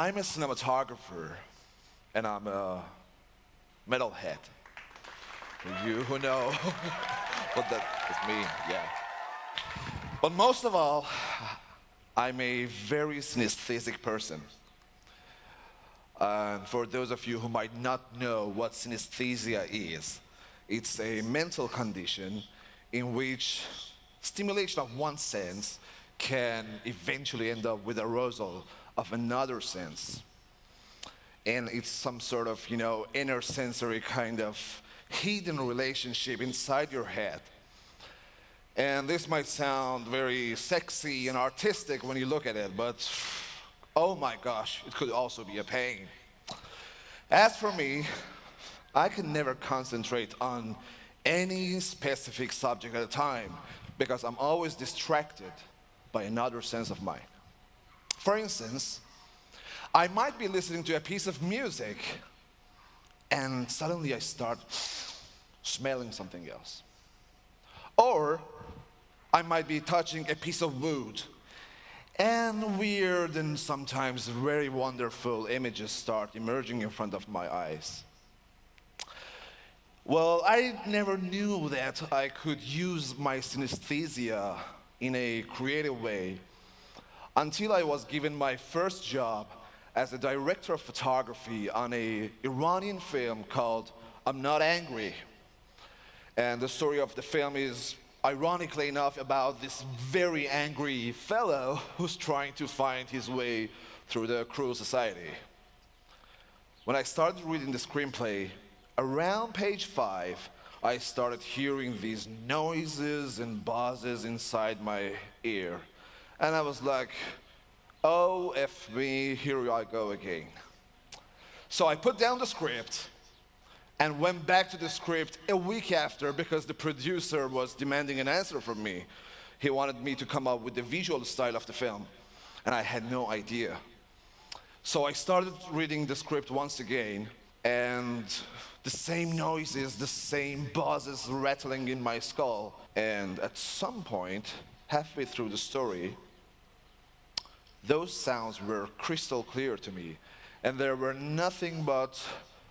I'm a cinematographer, and I'm a metalhead. For you who know what that is mean, yeah. But most of all, I'm a very synesthetic person. And for those of you who might not know what synesthesia is, it's a mental condition in which stimulation of one sense can eventually end up with arousal of another sense. And it's some sort of, inner sensory kind of hidden relationship inside your head. And this might sound very sexy and artistic when you look at it, but oh my gosh, it could also be a pain. As for me, I can never concentrate on any specific subject at a time because I'm always distracted by another sense of mine. For instance, I might be listening to a piece of music and suddenly I start smelling something else. Or I might be touching a piece of wood and weird and sometimes very wonderful images start emerging in front of my eyes. Well, I never knew that I could use my synesthesia in a creative way until I was given my first job as a director of photography on an Iranian film called I'm Not Angry. And the story of the film is, ironically enough, about this very angry fellow who's trying to find his way through the cruel society. When I started reading the screenplay, around page 5, I started hearing these noises and buzzes inside my ear. And I was like, oh, F me, here I go again. So I put down the script and went back to the script a week after because the producer was demanding an answer from me. He wanted me to come up with the visual style of the film, and I had no idea. So I started reading the script once again, and the same noises, the same buzzes rattling in my skull. And at some point, halfway through the story, those sounds were crystal clear to me, and there were nothing but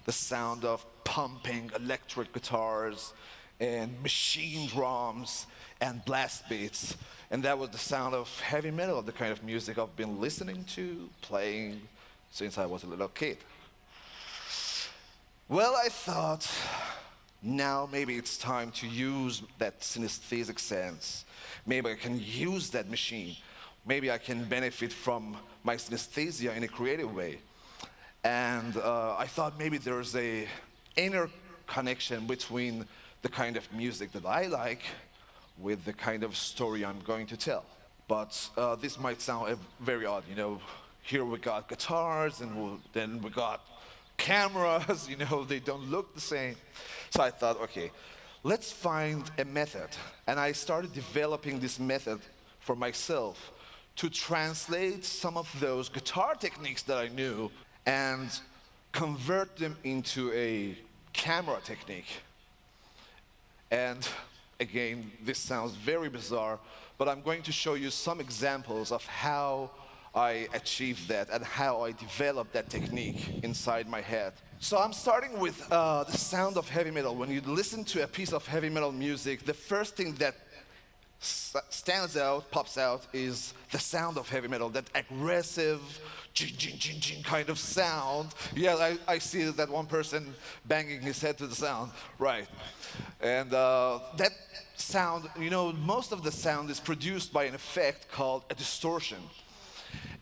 the sound of pumping electric guitars and machine drums and blast beats. And that was the sound of heavy metal, the kind of music I've been listening to, playing since I was a little kid. Well, I thought, now maybe it's time to use that synesthetic sense. Maybe I can use that machine. Maybe I can benefit from my synesthesia in a creative way. And I thought maybe there's a inner connection between the kind of music that I like with the kind of story I'm going to tell. But this might sound very odd, Here we got guitars and then we got cameras, they don't look the same. So I thought, okay, let's find a method. And I started developing this method for myself to translate some of those guitar techniques that I knew and convert them into a camera technique. And again, this sounds very bizarre, but I'm going to show you some examples of how I achieved that and how I developed that technique inside my head. So I'm starting with the sound of heavy metal. When you listen to a piece of heavy metal music, the first thing that stands out, pops out, is the sound of heavy metal, that aggressive kind of sound. Yeah, I see that one person banging his head to the sound, right. And that sound, most of the sound is produced by an effect called a distortion.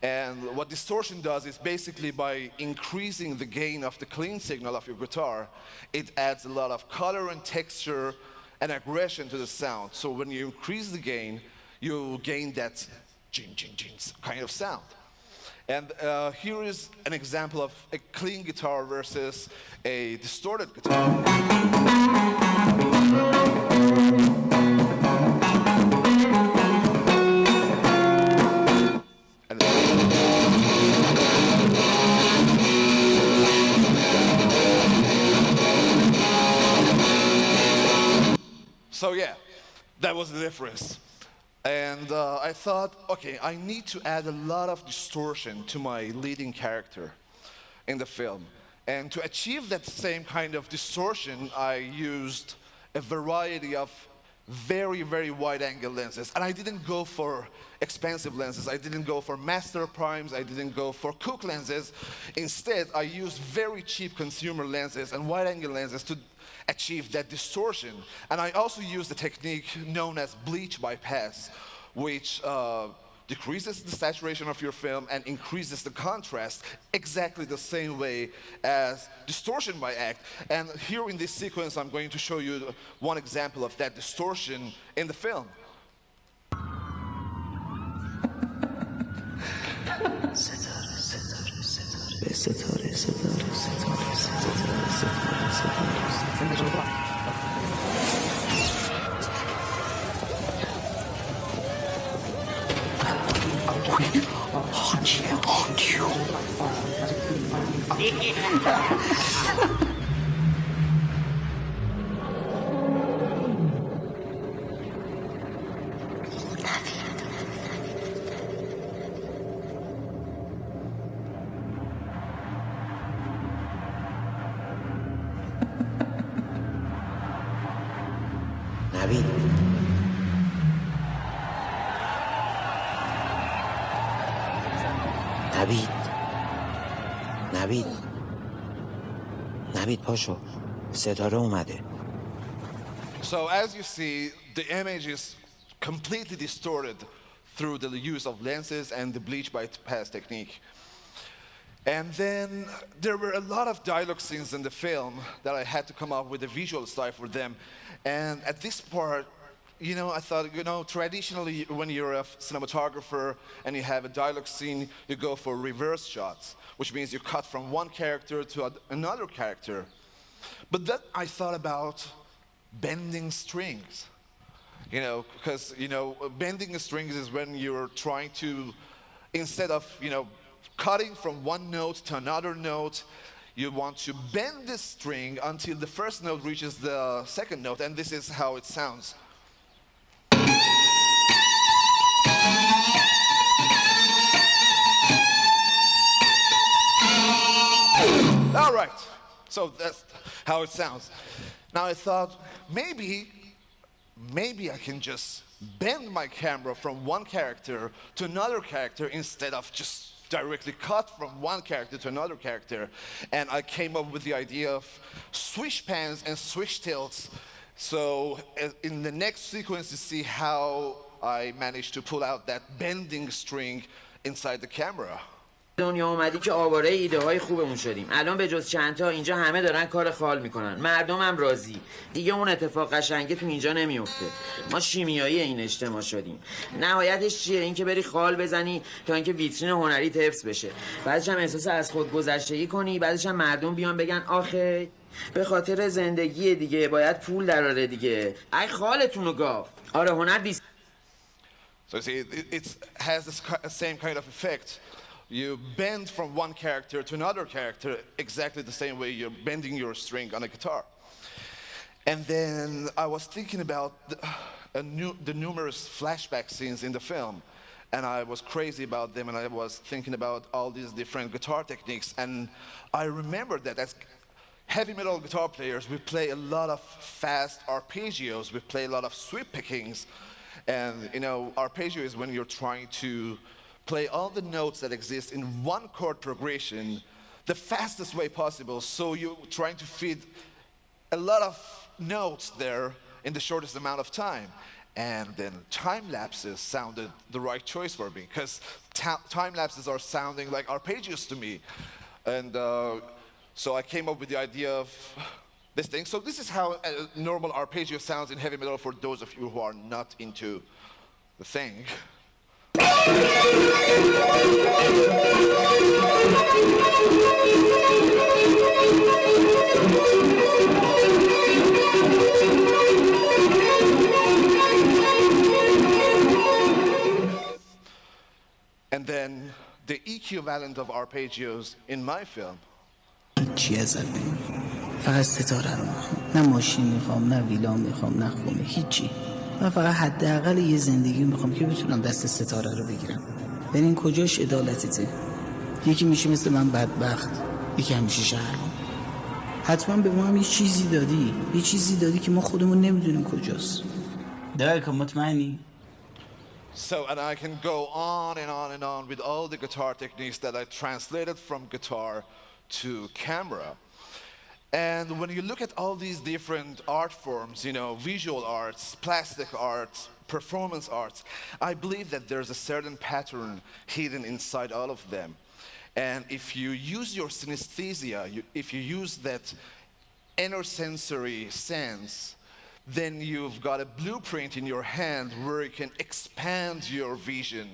And what distortion does is basically by increasing the gain of the clean signal of your guitar, it adds a lot of color and texture and aggression to the sound. So when you increase the gain, you gain that kind of sound. And here is an example of a clean guitar versus a distorted guitar. So yeah, that was the difference. And I thought, okay, I need to add a lot of distortion to my leading character in the film. And to achieve that same kind of distortion, I used a variety of very, very wide-angle lenses. And I didn't go for expensive lenses. I didn't go for master primes. I didn't go for Cooke lenses. Instead, I used very cheap consumer lenses and wide-angle lenses to achieve that distortion. And I also used a technique known as bleach bypass, which decreases the saturation of your film and increases the contrast exactly the same way as distortion by act. And here in this sequence, I'm going to show you one example of that distortion in the film. نوید نوید نوید نوید پاشو ستاره اومده. So as you see, the image is completely distorted through the use of lenses and the bleach bypass technique. And then there were a lot of dialogue scenes in the film that I had to come up with a visual style for them. And at this part, you know, I thought, you know, traditionally when you're a cinematographer and you have a dialogue scene, you go for reverse shots, which means you cut from one character to another character. But then I thought about bending strings, you know, because, you know, bending strings is when you're trying to, instead of, you know, cutting from one note to another note, you want to bend this string until the first note reaches the second note, and this is how it sounds. All right, so that's how it sounds. Now I thought, maybe I can just bend my camera from one character to another character instead of just directly cut from one character to another character. And I came up with the idea of swish pans and swish tilts. So in the next sequence, you see how I managed to pull out that bending string inside the camera. دنیا اومدی که آواره ایده های خوبمون شدیم. الان به جز چند تا اینجا همه دارن کار خال میکنن. مردمم راضی. دیگه اون اتفاق قشنگه تو اینجا نمیفته. ما شیمیایی این اجتماع شدیم. نهایتش چیه؟ این که بری خال بزنی تا اینکه ویترین هنری حفظ بشه. بعدش هم احساس از خود گذشتگی کنی، بعدش هم مردم بیان بگن آخه به خاطر زندگی دیگه باید پول دراره دیگه. ای خالتونو گاو. آره هنر دیست. So you see, it has the same kind of effect. You bend from one character to another character exactly the same way you're bending your string on a guitar. And then I was thinking about the numerous flashback scenes in the film, and I was crazy about them, and I was thinking about all these different guitar techniques. And I remembered that as heavy metal guitar players, we play a lot of fast arpeggios, we play a lot of sweep pickings. And you know, arpeggio is when you're trying to play all the notes that exist in one chord progression the fastest way possible. So you're trying to fit a lot of notes there in the shortest amount of time. And then time lapses sounded the right choice for me, because time lapses are sounding like arpeggios to me. And so I came up with the idea of this thing. So this is how a normal arpeggio sounds in heavy metal for those of you who are not into the thing. And then the equivalent of arpeggios in my film. چی ازت نمیخوام، فقط ستاره رو میخوام. نه ماشین میخوام، نه ویلا میخوام، نه خونه، هیچی. من فقط حداقل یه زندگی میخوام که بتونم دست ستاره رو بگیرم. ببین کجاش عدالتته؟ یکی میشه مثل من بدبخت، یکی همیشه شهرمان. حتما به ما هم یه چیزی دادی، یه چیزی دادی که ما خودمون نمیدونیم کجاست. دقیقا مطمئنی؟ So, and I can go on and on and on with all the guitar techniques that I translated from guitar to camera. And when you look at all these different art forms, you know, visual arts, plastic arts, performance arts, I believe that there's a certain pattern hidden inside all of them. And if you use your synesthesia, if you use that inner sensory sense, then you've got a blueprint in your hand where you can expand your vision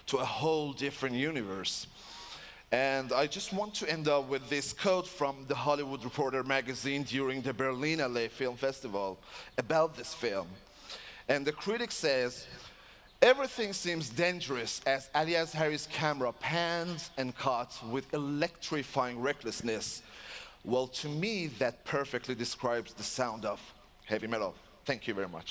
to a whole different universe. And I just want to end up with this quote from the Hollywood Reporter magazine during the Berlinale Film Festival about this film. And the critic says, "Everything seems dangerous as Ali Azhari's camera pans and cuts with electrifying recklessness." Well, to me, that perfectly describes the sound of heavy metal. Thank you very much.